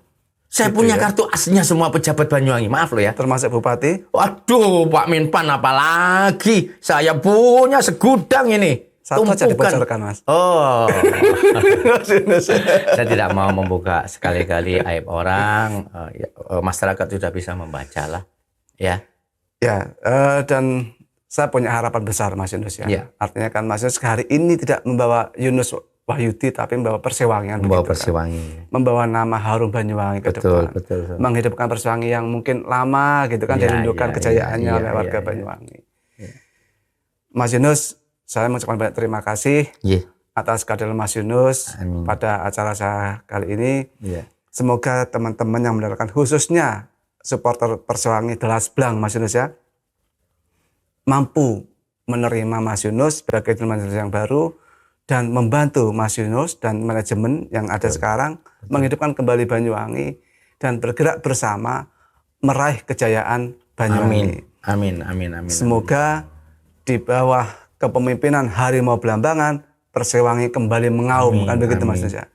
Saya Gitu punya ya? kartu asnya semua pejabat Banyuwangi. Maaf loh ya. Termasuk bupati? Waduh, Pak Menpan apalagi. Saya punya segudang ini. Satu aja Tumpukan. dibocorkan, Mas. Oh. Saya tidak mau membuka sekali-kali aib orang. Masyarakat sudah bisa membaca lah. Ya. Ya, dan saya punya harapan besar, Mas Yunus ya. Ya. Artinya kan Mas Yunus hari ini tidak membawa Yunus Wahyudi, tapi membawa Persewangian. Membawa begitu, Persewangi. Kan? Membawa nama harum Banyuwangi ke depan. Betul. Menghidupkan Persewangi yang mungkin lama gitu kan, dirindukan kejayaannya oleh warga Banyuwangi. Ya. Mas Yunus, saya mengucapkan banyak terima kasih Yeah. atas kehadiran Mas Yunus Amin. pada acara saya kali ini. Yeah. Semoga teman-teman yang mendengarkan, khususnya supporter Persewangi Delas Blang, Mas Yunus ya, mampu menerima Mas Yunus sebagai manajer yang baru dan membantu Mas Yunus dan manajemen yang ada sekarang menghidupkan kembali Banyuwangi dan bergerak bersama meraih kejayaan Banyuwangi. Amin. Semoga di bawah kepemimpinan Harimau Belambangan Persewangi kembali mengaum, kan begitu Mas Yunus ya.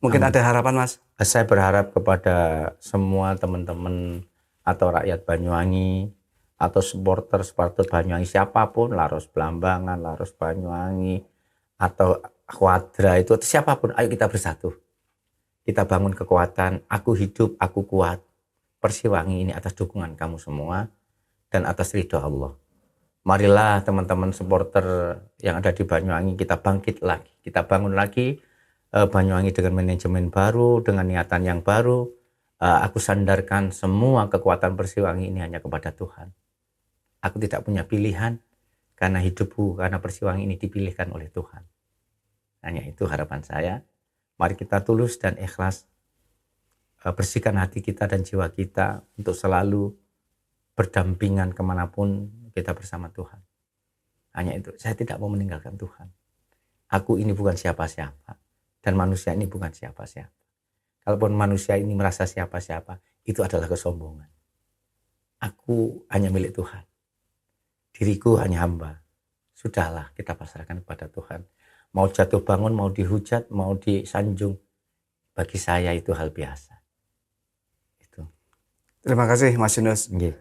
Mungkin ada harapan, Mas? Saya berharap kepada semua teman-teman atau rakyat Banyuwangi atau supporter Banyuwangi siapapun, Laros Belambangan, Laros Banyuwangi atau Quadra itu atau siapapun, ayo kita bersatu. Kita bangun kekuatan, aku hidup, aku kuat. Persewangi ini atas dukungan kamu semua dan atas ridho Allah. Marilah teman-teman supporter yang ada di Banyuwangi, kita bangkit lagi, kita bangun lagi Banyuwangi dengan manajemen baru, dengan niatan yang baru. Aku sandarkan semua kekuatan Persewangi ini hanya kepada Tuhan. Aku tidak punya pilihan karena hidupku, karena Persewangi ini dipilihkan oleh Tuhan. Hanya itu harapan saya. Mari kita tulus dan ikhlas, bersihkan hati kita dan jiwa kita untuk selalu berdampingan kemanapun kita bersama Tuhan. Hanya itu, saya tidak mau meninggalkan Tuhan. Aku ini bukan siapa-siapa. Dan manusia ini bukan siapa-siapa. Kalaupun manusia ini merasa siapa-siapa, itu adalah kesombongan. Aku hanya milik Tuhan. Diriku hanya hamba. sudahlah kita pasrahkan kepada Tuhan. Mau jatuh bangun, mau dihujat, mau disanjung, bagi saya itu hal biasa. Itu. Terima kasih Mas Yunus. Nggih.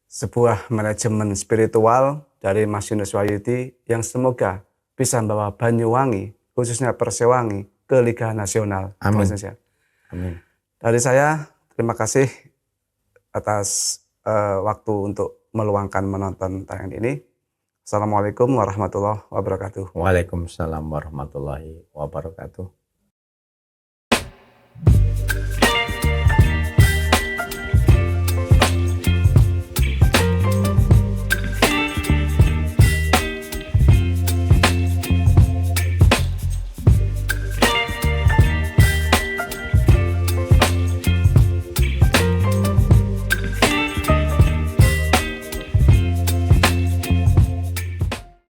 Sebuah manajemen spiritual dari Mas Yunus Wahyudi yang semoga bisa membawa Banyuwangi, khususnya Persewangi, ke Liga Nasional. Amin. Indonesia. Amin. Dari saya, terima kasih atas waktu untuk meluangkan menonton tayangan ini. Assalamualaikum warahmatullahi wabarakatuh. Waalaikumsalam warahmatullahi wabarakatuh.